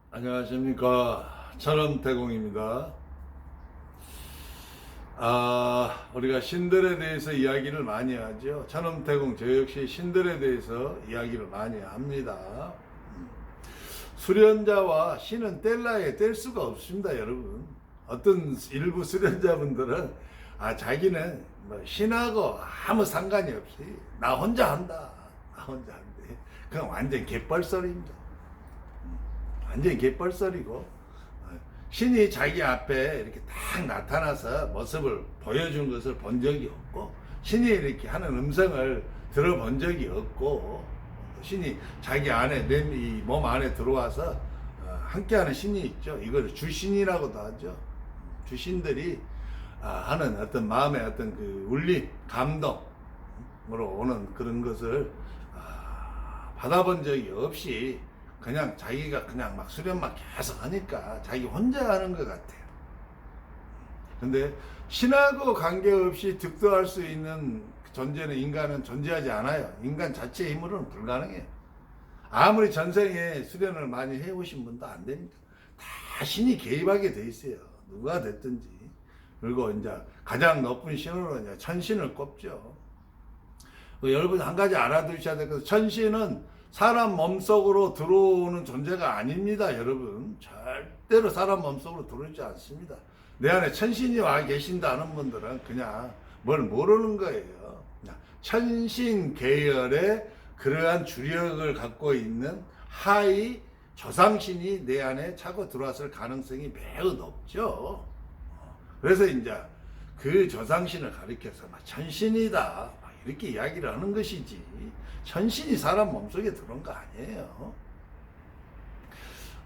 안녕하십니까. 천엄태공입니다. 우리가 신들에 대해서 이야기를 많이 하죠. 천엄태공 저 역시 신들에 대해서 이야기를 많이 합니다. 수련자와 신은 뗄 수가 없습니다, 여러분. 어떤 일부 수련자분들은 자기는 뭐 신하고 아무 상관이 없이 나 혼자 한다. 나 혼자 한대. 그건 완전 개뻘소리입니다. 완전 개뻘소리고, 신이 자기 앞에 이렇게 딱 나타나서 모습을 보여준 것을 본 적이 없고, 신이 이렇게 하는 음성을 들어본 적이 없고, 신이 자기 안에 이 몸 안에 들어와서 함께하는 신이 있죠. 이걸 주신이라고도 하죠. 주신들이 하는 어떤 마음의 어떤 그 울림, 감동으로 오는 그런 것을 받아본 적이 없이 그냥 자기가 그냥 막 수련만 계속 하니까 자기 혼자 하는 것 같아요. 근데 신하고 관계없이 득도할 수 있는 존재는 인간은 존재하지 않아요. 인간 자체의 힘으로는 불가능해요. 아무리 전생에 수련을 많이 해오신 분도 안 됩니다. 다 신이 개입하게 돼 있어요. 누가 됐든지. 그리고 이제 가장 높은 신으로 이제 천신을 꼽죠. 여러분 한 가지 알아두셔야 될 것은 천신은 사람 몸속으로 들어오는 존재가 아닙니다, 여러분. 절대로 사람 몸속으로 들어오지 않습니다. 내 안에 천신이 와 계신다는 분들은 그냥 뭘 모르는 거예요. 천신 계열의 그러한 주력을 갖고 있는 하위 조상신이 내 안에 차고 들어왔을 가능성이 매우 높죠. 그래서 이제 그 조상신을 가리켜서 천신이다 이렇게 이야기를 하는 것이지, 천신이 사람 몸속에 들어온 거 아니에요.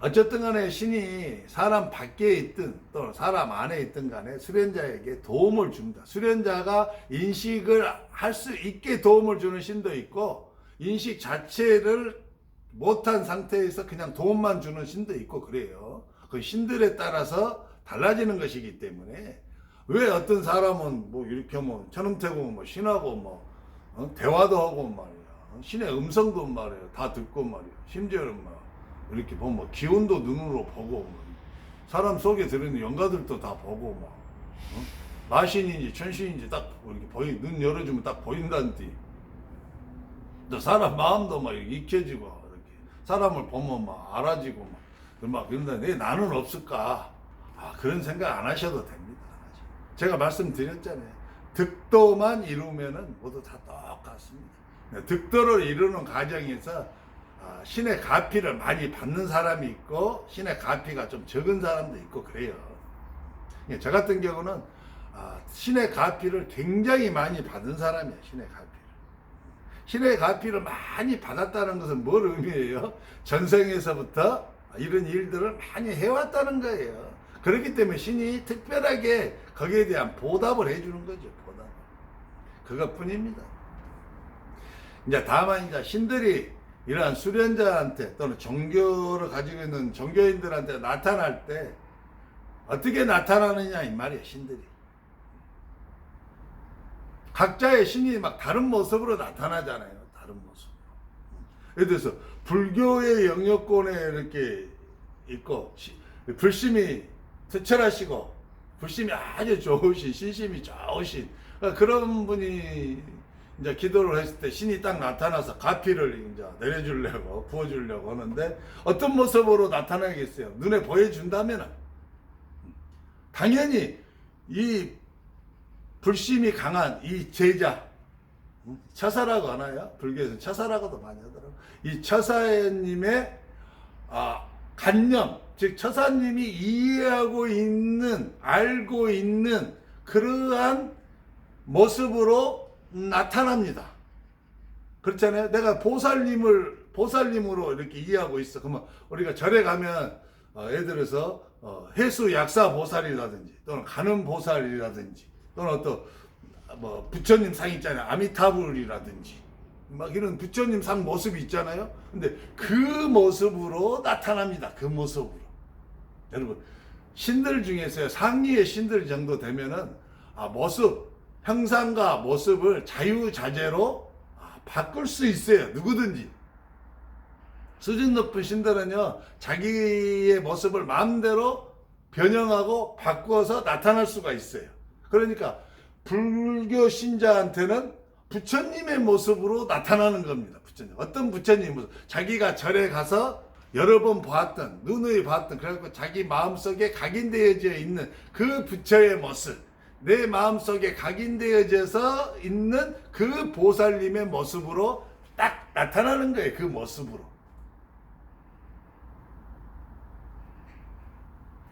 어쨌든 간에 신이 사람 밖에 있든 또 사람 안에 있든 간에 수련자에게 도움을 줍니다. 수련자가 인식을 할 수 있게 도움을 주는 신도 있고, 인식 자체를 못한 상태에서 그냥 도움만 주는 신도 있고 그래요. 그 신들에 따라서 달라지는 것이기 때문에, 왜 어떤 사람은 뭐 이렇게 뭐 천음태공 뭐 신하고 뭐 대화도 하고 말이야, 신의 음성도 말이야 다 듣고 말이야, 심지어는 막 이렇게 보면 뭐 기운도 눈으로 보고, 사람 속에 들어있는 영가들도 다 보고 막 마신인지 천신인지 딱 이렇게 눈 열어주면 딱 보인다는데, 또 사람 마음도 막 익혀지고 이렇게 사람을 보면 막 알아지고 막 그런데 나는 없을까? 그런 생각 안 하셔도 됩니다. 제가 말씀드렸잖아요. 득도만 이루면은 모두 다 똑같습니다. 득도를 이루는 과정에서 신의 가피를 많이 받는 사람이 있고 신의 가피가 좀 적은 사람도 있고 그래요. 저 같은 경우는 신의 가피를 굉장히 많이 받은 사람이에요. 신의 가피를 많이 받았다는 것은 뭘 의미해요? 전생에서부터 이런 일들을 많이 해왔다는 거예요. 그렇기 때문에 신이 특별하게 거기에 대한 보답을 해주는 거죠. 보답. 그것뿐입니다. 이제 다만 이제 신들이 이러한 수련자한테 또는 종교를 가지고 있는 종교인들한테 나타날 때 어떻게 나타나느냐 이 말이에요. 신들이 각자의 신이 막 다른 모습으로 나타나잖아요. 다른 모습. 예를 들어서 불교의 영역권에 이렇게 있고 불심이 특철하시고 불심이 아주 좋으신, 신심이 좋으신 그런 분이 이제 기도를 했을 때 신이 딱 나타나서 가피를 이제 내려주려고 부어주려고 하는데 어떤 모습으로 나타나겠어요? 눈에 보여준다면 당연히 이 불심이 강한 이 제자, 처사라고 하나요? 불교에서는 처사라고도 많이 하더라고요. 이 처사님의 간념, 즉 처사님이 이해하고 있는, 알고 있는 그러한 모습으로 나타납니다. 그렇잖아요. 내가 보살님으로 이렇게 이해하고 있어. 그러면 우리가 절에 가면 예를 들어서 해수 약사 보살이라든지 또는 가는 보살이라든지 또는 어떤 뭐 부처님 상 있잖아요. 아미타불이라든지 막 이런 부처님 상 모습이 있잖아요. 근데 그 모습으로 나타납니다. 그 모습으로. 여러분 신들 중에서 상위의 신들 정도 되면은 모습, 형상과 모습을 자유자재로 바꿀 수 있어요. 누구든지. 수준 높은 신들은요, 자기의 모습을 마음대로 변형하고 바꾸어서 나타날 수가 있어요. 그러니까 불교 신자한테는 부처님의 모습으로 나타나는 겁니다. 부처님. 어떤 부처님 모습? 자기가 절에 가서 여러 번 보았던, 누누이 봤던, 그래갖고 자기 마음속에 각인되어져 있는 그 부처의 모습, 내 마음속에 각인되어져서 있는 그 보살님의 모습으로 딱 나타나는 거예요. 그 모습으로.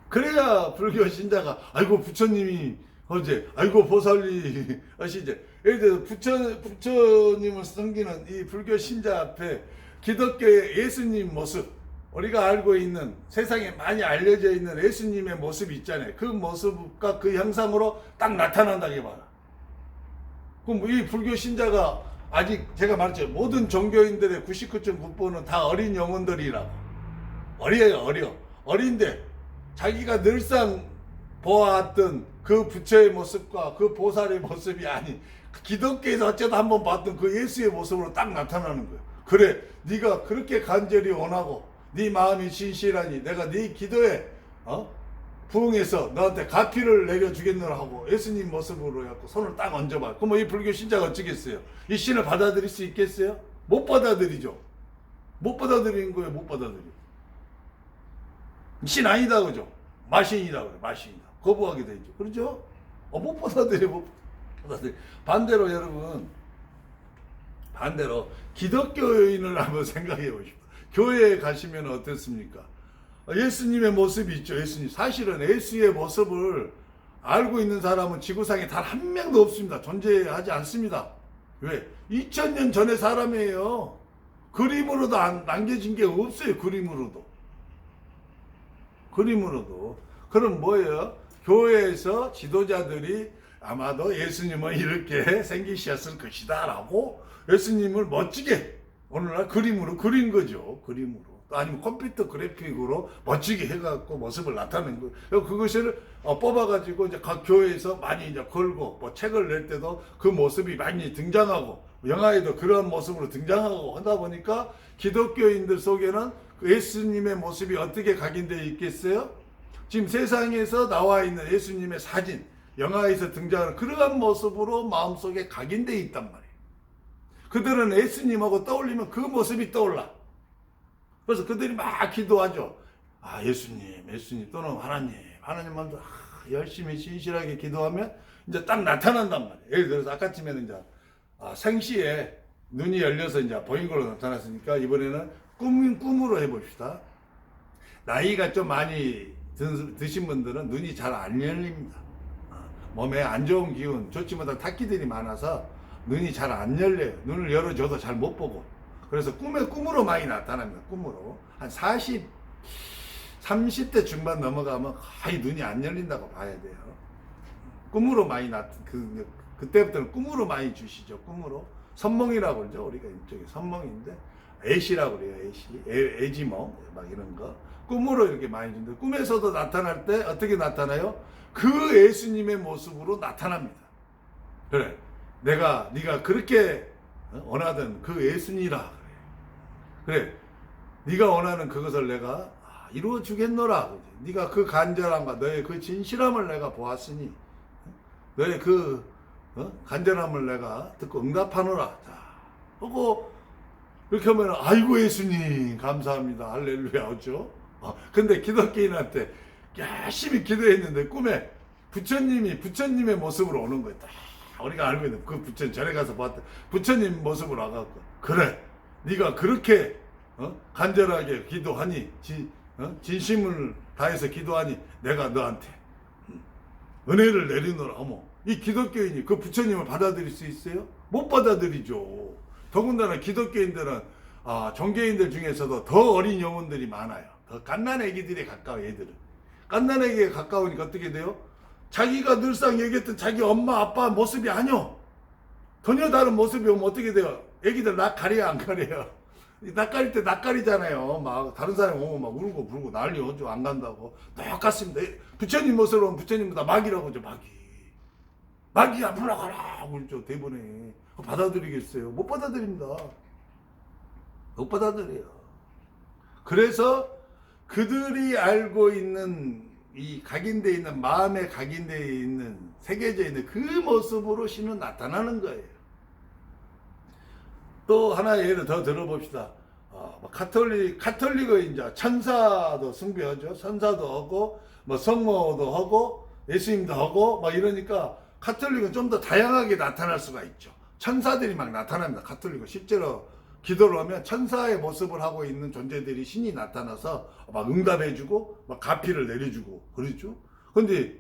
그래야 불교 신자가 아이고 부처님이 어제 아이고 보살님 하시제. 예를 들어 부처님을 섬기는 이 불교 신자 앞에 기독교의 예수님 모습, 우리가 알고 있는 세상에 많이 알려져 있는 예수님의 모습이 있잖아요. 그 모습과 그 형상으로 딱 나타난다고 봐라. 그럼 이 불교 신자가 아직 제가 말했죠. 모든 종교인들의 99.9%는 다 어린 영혼들이라고. 어려요. 어린데 자기가 늘상 보아왔던 그 부처의 모습과 그 보살의 모습이 아닌 기독교에서 어쩌다 한번 봤던 그 예수의 모습으로 딱 나타나는 거예요. 그래, 네가 그렇게 간절히 원하고 네 마음이 진실하니 내가 네 기도에 부응해서 너한테 가피를 내려주겠노라 하고 예수님 모습으로 해갖고 손을 딱 얹어봐. 그럼 이 불교 신자가 어쩌겠어요? 이 신을 받아들일 수 있겠어요? 못 받아들이죠. 못 받아들이는 거예요. 못 받아들여. 신 아니다 그죠? 마신이다 그래. 마신이다. 거부하게 되죠. 그렇죠? 못 받아들여. 못 받아들여. 반대로 여러분, 반대로 기독교인을 한번 생각해 보십시오. 교회에 가시면 어떻습니까? 예수님의 모습이 있죠. 예수님. 사실은 예수의 모습을 알고 있는 사람은 지구상에 단 한 명도 없습니다. 존재하지 않습니다. 왜? 2000년 전의 사람이에요. 그림으로도 남겨진 게 없어요. 그림으로도. 그럼 뭐예요? 교회에서 지도자들이 아마도 예수님은 이렇게 생기셨을 것이다 라고 예수님을 멋지게 오늘날 그림으로 그린 거죠. 그림으로. 아니면 컴퓨터 그래픽으로 멋지게 해갖고 모습을 나타낸 거예요. 그것을 뽑아가지고 이제 각 교회에서 많이 이제 걸고 뭐 책을 낼 때도 그 모습이 많이 등장하고 영화에도 그런 모습으로 등장하고 하다 보니까 기독교인들 속에는 그 예수님의 모습이 어떻게 각인되어 있겠어요? 지금 세상에서 나와 있는 예수님의 사진, 영화에서 등장하는 그러한 모습으로 마음속에 각인되어 있단 말이에요. 그들은 예수님하고 떠올리면 그 모습이 떠올라. 그래서 그들이 막 기도하죠. 아, 예수님 또는 하나님만도 열심히 진실하게 기도하면 이제 딱 나타난단 말이에요. 예를 들어서 아까쯤에는 이제 생시에 눈이 열려서 이제 보인 걸로 나타났으니까 이번에는 꿈으로 해봅시다. 나이가 좀 많이 드신 분들은 눈이 잘 안 열립니다. 몸에 안 좋은 기운, 좋지 못한 탁기들이 많아서 눈이 잘 안 열려요. 눈을 열어줘도 잘 못 보고. 그래서 꿈으로 많이 나타납니다. 꿈으로. 한 30대 중반 넘어가면 거의 눈이 안 열린다고 봐야 돼요. 꿈으로 많이 그때부터는 꿈으로 많이 주시죠. 꿈으로. 선몽이라고 그러죠. 우리가 이쪽에 선몽인데. 애시라고 그래요. 애지몽. 막 이런 거. 꿈으로 이렇게 많이 준다. 꿈에서도 나타날 때 어떻게 나타나요? 그 예수님의 모습으로 나타납니다. 그래. 네가 그렇게 원하던 그 예수니라. 그래. 네가 원하는 그것을 내가 이루어 주겠노라. 네가 그 간절함과 너의 그 진실함을 내가 보았으니 너의 그 간절함을 내가 듣고 응답하노라. 자, 보고 이렇게 하면 아이고 예수님 감사합니다. 할렐루야. 그렇죠? 근데 기독교인한테 열심히 기도했는데 꿈에 부처님의 모습으로 오는 거야. 우리가 알고 있는 그 부처님 절에 가서 봤던 부처님 모습으로 와갖고 그래 네가 그렇게 간절하게 기도하니 진심을 다해서 기도하니 내가 너한테 은혜를 내리노라. 어머, 이 기독교인이 그 부처님을 받아들일 수 있어요? 못 받아들이죠. 더군다나 기독교인들은 종교인들 중에서도 더 어린 영혼들이 많아요. 더 갓난 애기들에 가까워. 애들은 갓난 애기에 가까우니까 어떻게 돼요? 자기가 늘상 얘기했던 자기 엄마 아빠 모습이 아니요. 전혀 다른 모습이 오면 어떻게 돼요? 애기들 낯가려요 안 가려요? 낯가릴 때 낯가리잖아요. 막 다른 사람이 오면 막 울고 불고 난리 오죠. 안 간다고. 똑같습니다. 부처님 모습으로 오면 부처님보다 마귀라고 하죠. 마귀야 물러가라 그러죠. 대본에 받아들이겠어요? 못 받아들입니다. 못 받아들여요. 그래서 그들이 알고 있는 이 각인되어 있는 마음에 각인되어 있는 새겨져 있는 그 모습으로 신은 나타나는 거예요. 또 하나의 예를 더 들어봅시다. 카톨릭의 이제 천사도 숭배하죠. 천사도 하고 뭐 성모도 하고 예수님도 하고 막 이러니까 카톨릭은 좀 더 다양하게 나타날 수가 있죠. 천사들이 막 나타납니다. 카톨릭은 실제로 기도를 하면 천사의 모습을 하고 있는 존재들이 신이 나타나서 막 응답해주고 막 가피를 내려주고 그러죠. 근데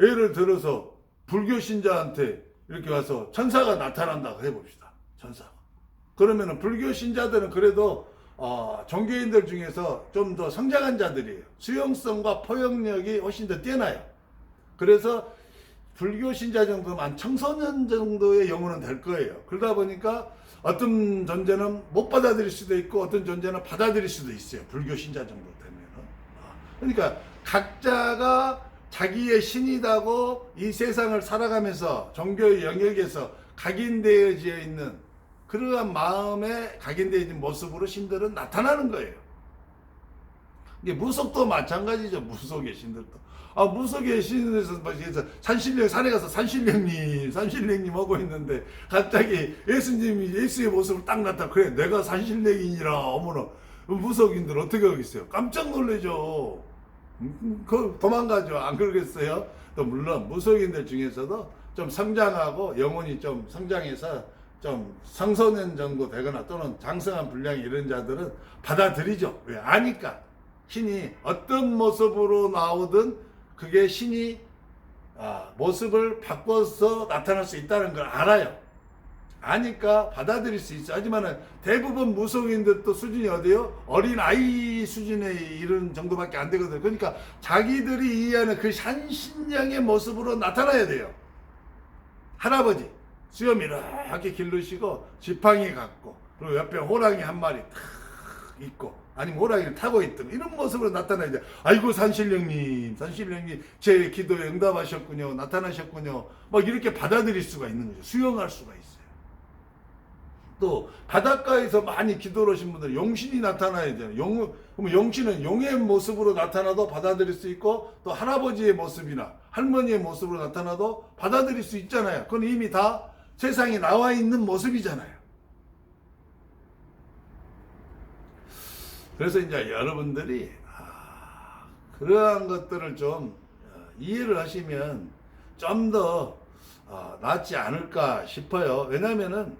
예를 들어서 불교 신자한테 이렇게 와서 천사가 나타난다고 해봅시다. 천사가. 그러면은 불교 신자들은 그래도 종교인들 중에서 좀 더 성장한 자들이에요. 수용성과 포용력이 훨씬 더 뛰어나요. 그래서 불교 신자 정도면 한 청소년 정도의 영혼은 될 거예요. 그러다 보니까 어떤 존재는 못 받아들일 수도 있고 어떤 존재는 받아들일 수도 있어요. 불교 신자 정도 되면은. 그러니까 각자가 자기의 신이다고 이 세상을 살아가면서 종교의 영역에서 각인되어져 있는 그러한 마음에 각인되어 있는 모습으로 신들은 나타나는 거예요. 이게 무속도 마찬가지죠. 무속의 신들도. 무속의 신에서 산신령 산에 가서 산신령님 하고 있는데 갑자기 예수님이 예수의 모습을 딱 나타나 그래 내가 산신령이니라 어머나 무속인들 어떻게 하겠어요? 깜짝 놀라죠. 그 도망가죠. 안 그러겠어요? 또 물론 무속인들 중에서도 좀 성장하고 영혼이 좀 성장해서 좀 청소년 정도 되거나 또는 장성한 분량이 이런 자들은 받아들이죠. 왜? 아니까. 신이 어떤 모습으로 나오든 그게 신이 모습을 바꿔서 나타날 수 있다는 걸 알아요. 아니까 받아들일 수 있어. 하지만 대부분 무속인들도 수준이 어디요? 어린 아이 수준에 이런 정도밖에 안 되거든요. 그러니까 자기들이 이해하는 그 산신령의 모습으로 나타나야 돼요. 할아버지 수염 이렇게 길르시고 지팡이 갖고 그리고 옆에 호랑이 한 마리 탁 있고 아니면 호랑이를 타고 있든 이런 모습으로 나타나야 돼. 아이고 산신령님 제 기도에 응답하셨군요. 나타나셨군요. 막 이렇게 받아들일 수가 있는 거죠. 수용할 수가 있어요. 또 바닷가에서 많이 기도를 하신 분들 용신이 나타나야 돼요. 그러면 용신은 용의 모습으로 나타나도 받아들일 수 있고 또 할아버지의 모습이나 할머니의 모습으로 나타나도 받아들일 수 있잖아요. 그건 이미 다 세상에 나와 있는 모습이잖아요. 그래서 이제 여러분들이 그러한 것들을 좀 이해를 하시면 좀 더 낫지 않을까 싶어요. 왜냐면은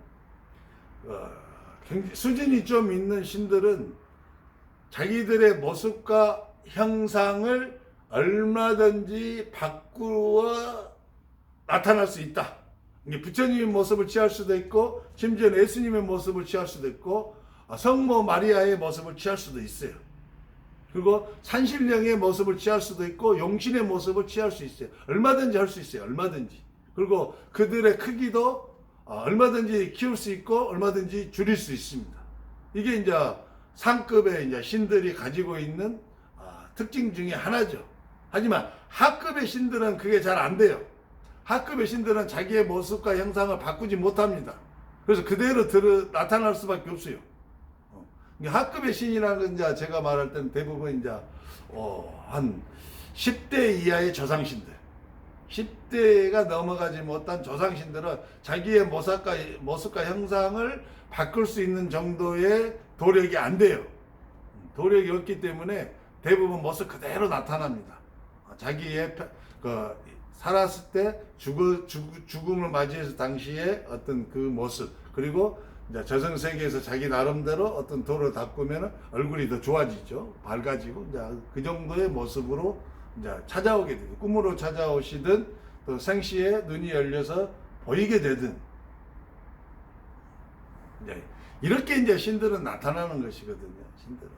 수준이 좀 있는 신들은 자기들의 모습과 형상을 얼마든지 바꾸어 나타날 수 있다. 부처님의 모습을 취할 수도 있고 심지어 예수님의 모습을 취할 수도 있고 성모 마리아의 모습을 취할 수도 있어요. 그리고 산신령의 모습을 취할 수도 있고 용신의 모습을 취할 수 있어요. 얼마든지 할 수 있어요. 얼마든지. 그리고 그들의 크기도 얼마든지 키울 수 있고 얼마든지 줄일 수 있습니다. 이게 이제 상급의 이제 신들이 가지고 있는 특징 중에 하나죠. 하지만 하급의 신들은 그게 잘 안 돼요. 하급의 신들은 자기의 모습과 형상을 바꾸지 못합니다. 그래서 그대로 나타날 수밖에 없어요. 하급의 신이라는 건 이제 제가 말할 때는 대부분 이제 한 10대 이하의 조상신들, 10대가 넘어가지 못한 조상신들은 자기의 모습과 형상을 바꿀 수 있는 정도의 도력이 안 돼요. 도력이 없기 때문에 대부분 모습 그대로 나타납니다. 자기의 살았을 때 죽음을 맞이해서 당시에 어떤 그 모습, 그리고 이제 저승세계에서 자기 나름대로 어떤 도를 닦으면 얼굴이 더 좋아지죠. 밝아지고 이제 그 정도의 모습으로 이제 찾아오게 되죠. 꿈으로 찾아오시든 또 생시에 눈이 열려서 보이게 되든 이제 이렇게 이제 신들은 나타나는 것이거든요. 신들은.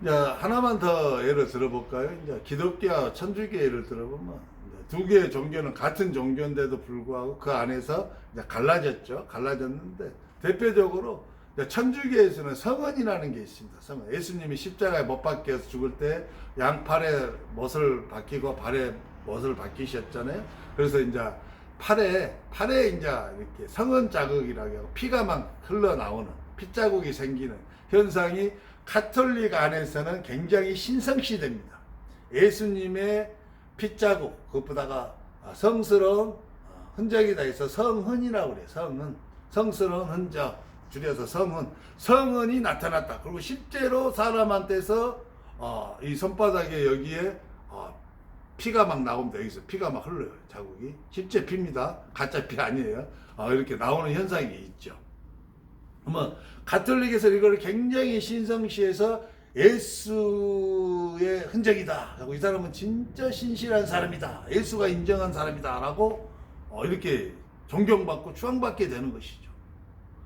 이제 하나만 더 예를 들어볼까요? 이제 기독교와 천주교 예를 들어보면 두 개의 종교는 같은 종교인데도 불구하고 그 안에서 이제 갈라졌죠. 갈라졌는데 대표적으로 천주교에서는 성언이라는 게 있습니다. 성언. 예수님이 십자가에 못 박혀서 죽을 때 양팔에 못을 박히고 발에 못을 박히셨잖아요. 그래서 이제 팔에 이제 이렇게 성언 자국이라고 하고 피가 막 흘러나오는 핏자국이 생기는 현상이 가톨릭 안에서는 굉장히 신성시됩니다. 예수님의 핏자국, 그것보다가 성스러운 흔적이 다 있어 성흔이라고 그래요. 성흔. 성스러운 흔적, 줄여서 성흔. 성흔이 나타났다. 그리고 실제로 사람한테서 이 손바닥에 여기에 피가 막 나옵니다. 여기서 피가 막 흘러요. 자국이. 실제 피입니다. 가짜 피 아니에요. 이렇게 나오는 현상이 있죠. 그러면 가톨릭에서 이걸 굉장히 신성시해서 예수의 흔적이다. 하고 이 사람은 진짜 신실한 사람이다. 예수가 인정한 사람이다. 라고 이렇게 존경받고 추앙받게 되는 것이죠.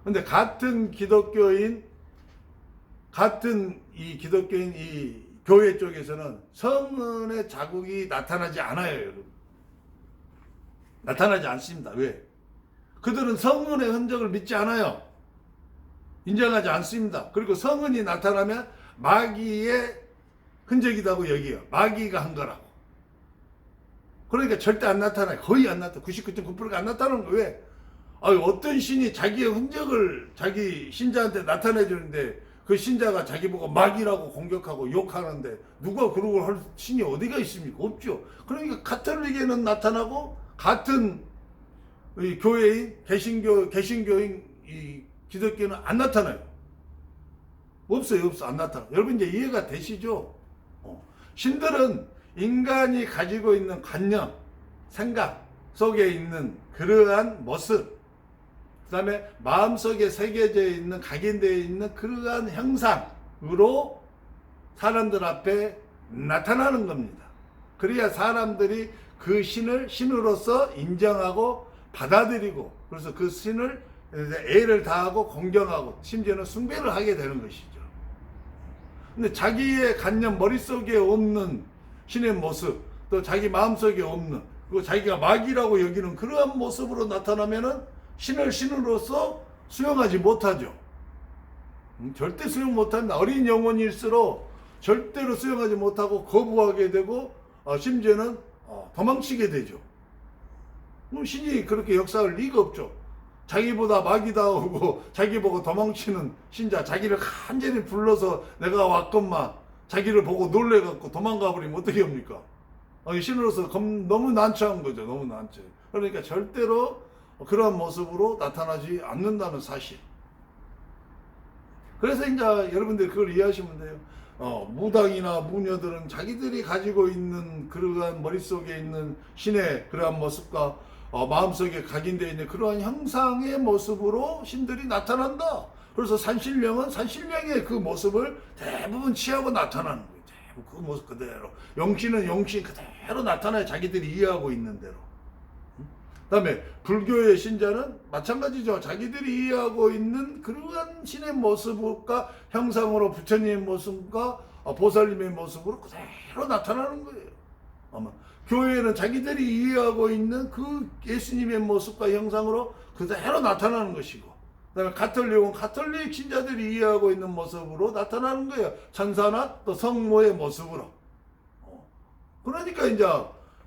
근데 같은 기독교인 이 교회 쪽에서는 성은의 자국이 나타나지 않아요, 여러분. 나타나지 않습니다. 왜? 그들은 성은의 흔적을 믿지 않아요. 인정하지 않습니다. 그리고 성은이 나타나면 마귀의 흔적이라고 여기요. 마귀가 한 거라고. 그러니까 절대 안 나타나요. 거의 안 나타나요. 99.9%가 안 나타나는 거예요. 왜? 어떤 신이 자기의 흔적을 자기 신자한테 나타내 주는데 그 신자가 자기 보고 마귀라고 공격하고 욕하는데 누가 그런 걸 할 신이 어디가 있습니까? 없죠. 그러니까 가톨릭에는 나타나고 같은 이 교회인 개신교인 이 기독교는 안 나타나요. 없어요. 안 나타나. 여러분 이제 이해가 되시죠? 신들은 인간이 가지고 있는 관념, 생각 속에 있는 그러한 모습, 그 다음에 마음속에 새겨져 있는, 각인되어 있는 그러한 형상으로 사람들 앞에 나타나는 겁니다. 그래야 사람들이 그 신을 신으로서 인정하고 받아들이고, 그래서 그 신을 애를 다하고 공경하고 심지어는 숭배를 하게 되는 것이죠. 근데 자기의 관념, 머릿속에 없는 신의 모습, 또 자기 마음속에 없는, 그리고 자기가 마귀라고 여기는 그러한 모습으로 나타나면은 신을 신으로서 수용하지 못하죠. 절대 수용 못합니다. 어린 영혼일수록 절대로 수용하지 못하고 거부하게 되고 심지어는 도망치게 되죠. 신이 그렇게 역사할 리가 없죠. 자기보다 마귀다 하고 자기 보고 도망치는 신자, 자기를 간절히 불러서 내가 왔건만 자기를 보고 놀래갖고 도망가 버리면 어떻게 합니까? 신으로서 너무 난처한 거죠. 너무 난처. 그러니까 절대로 그런 모습으로 나타나지 않는다는 사실. 그래서 이제 여러분들이 그걸 이해하시면 돼요. 무당이나 무녀들은 자기들이 가지고 있는 그러한 머릿속에 있는 신의 그러한 모습과 마음속에 각인되어 있는 그러한 형상의 모습으로 신들이 나타난다. 그래서 산신령은 산신령의 그 모습을 대부분 취하고 나타나는 거예요. 대부분 그 모습 그대로. 영신은 영신 그대로 나타나요. 자기들이 이해하고 있는 대로. 그 다음에 불교의 신자는 마찬가지죠. 자기들이 이해하고 있는 그러한 신의 모습과 형상으로 부처님의 모습과 보살님의 모습으로 그대로 나타나는 거예요. 아마 교회는 자기들이 이해하고 있는 그 예수님의 모습과 형상으로 그대로 나타나는 것이고, 그 다음에 가톨릭은 가톨릭 신자들이 이해하고 있는 모습으로 나타나는 거예요. 천사나 또 성모의 모습으로. 그러니까 이제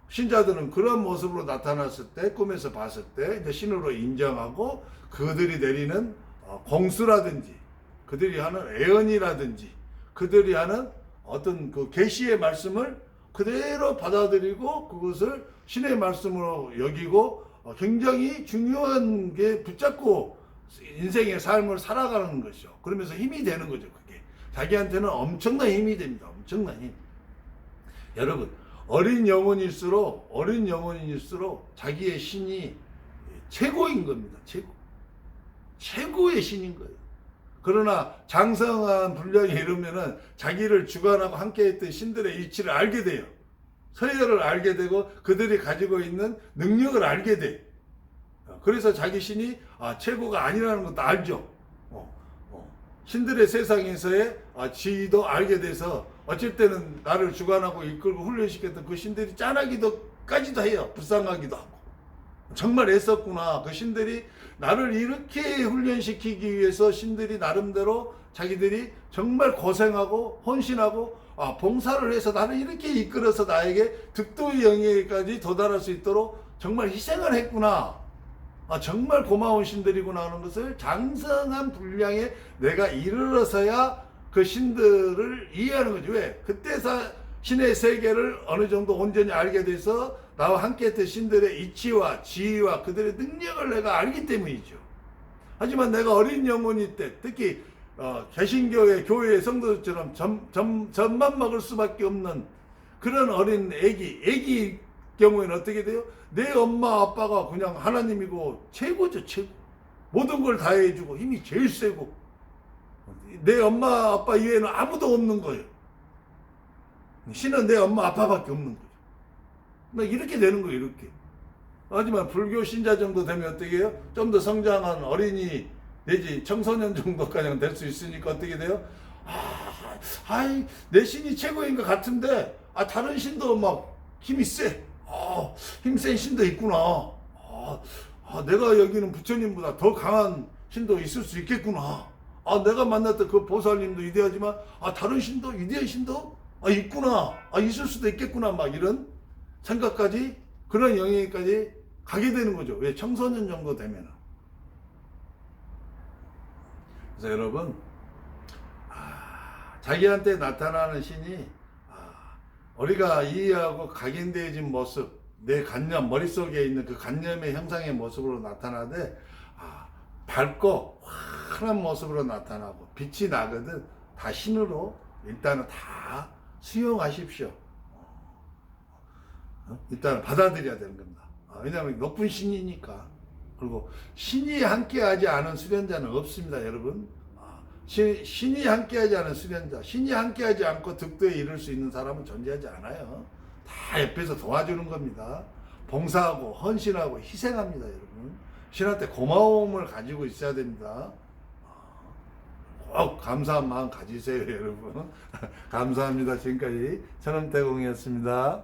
신자들은 그런 모습으로 나타났을 때, 꿈에서 봤을 때 이제 신으로 인정하고 그들이 내리는 공수라든지 그들이 하는 애언이라든지 그들이 하는 어떤 그 계시의 말씀을 그대로 받아들이고 그것을 신의 말씀으로 여기고 굉장히 중요한 게 붙잡고 인생의 삶을 살아가는 것이죠. 그러면서 힘이 되는 거죠. 그게 자기한테는 엄청난 힘이 됩니다. 엄청난 힘. 여러분, 어린 영혼일수록 자기의 신이 최고인 겁니다. 최고의 신인 거예요. 그러나 장성한 분량에 이르면은 자기를 주관하고 함께했던 신들의 이치를 알게 돼요. 서열을 알게 되고 그들이 가지고 있는 능력을 알게 돼. 그래서 자기 신이 최고가 아니라는 것도 알죠. 신들의 세상에서의 지위도 알게 돼서 어쩔 때는 나를 주관하고 이끌고 훈련시켰던 그 신들이 짠하기도까지도 해요. 불쌍하기도 하고. 정말 애썼구나. 그 신들이 나를 이렇게 훈련시키기 위해서 신들이 나름대로 자기들이 정말 고생하고 헌신하고 봉사를 해서 나를 이렇게 이끌어서 나에게 득도의 영예까지 도달할 수 있도록 정말 희생을 했구나. 아, 정말 고마운 신들이구나 하는 것을 장성한 분량에 내가 이르러서야 그 신들을 이해하는 거죠. 왜? 그때서 신의 세계를 어느 정도 온전히 알게 돼서 나와 함께 했던 신들의 이치와 지위와 그들의 능력을 내가 알기 때문이죠. 하지만 내가 어린 영혼일 때, 특히 개신교의 교회의 성도들처럼 젖만 먹을 수밖에 없는 그런 어린 애기 경우에는 어떻게 돼요? 내 엄마 아빠가 그냥 하나님이고 최고죠, 최고. 모든 걸 다 해주고 힘이 제일 세고 내 엄마 아빠 이외에는 아무도 없는 거예요. 신은 내 엄마 아빠밖에 없는 거죠. 막 이렇게 되는 거예요, 이렇게. 하지만 불교 신자 정도 되면 어떻게 해요? 좀 더 성장한 어린이 내지 청소년 정도까지 될 수 있으니까 어떻게 돼요? 내 신이 최고인 것 같은데 다른 신도 막 힘이 세. 힘센 신도 있구나. 내가 여기는 부처님보다 더 강한 신도 있을 수 있겠구나. 내가 만났던 그 보살님도 위대하지만 다른 신도 위대한 신도 있구나. 있을 수도 있겠구나. 막 이런 생각까지 그런 영역까지 가게 되는 거죠. 왜? 청소년 정도 되면. 그래서 여러분, 자기한테 나타나는 신이 우리가 이해하고 각인되어진 모습, 내 관념, 머릿속에 있는 그 관념의 형상의 모습으로 나타나되 밝고 환한 모습으로 나타나고 빛이 나거든 다 신으로 일단은 다 수용하십시오. 일단 받아들여야 되는 겁니다. 왜냐하면 높은 신이니까. 그리고 신이 함께하지 않은 수련자는 없습니다, 여러분. 신이 함께하지 않은 수련자, 신이 함께하지 않고 득도에 이를 수 있는 사람은 존재하지 않아요. 다 옆에서 도와주는 겁니다. 봉사하고 헌신하고 희생합니다, 여러분. 신한테 고마움을 가지고 있어야 됩니다. 꼭 감사한 마음 가지세요, 여러분. 감사합니다. 지금까지 천원대공이었습니다.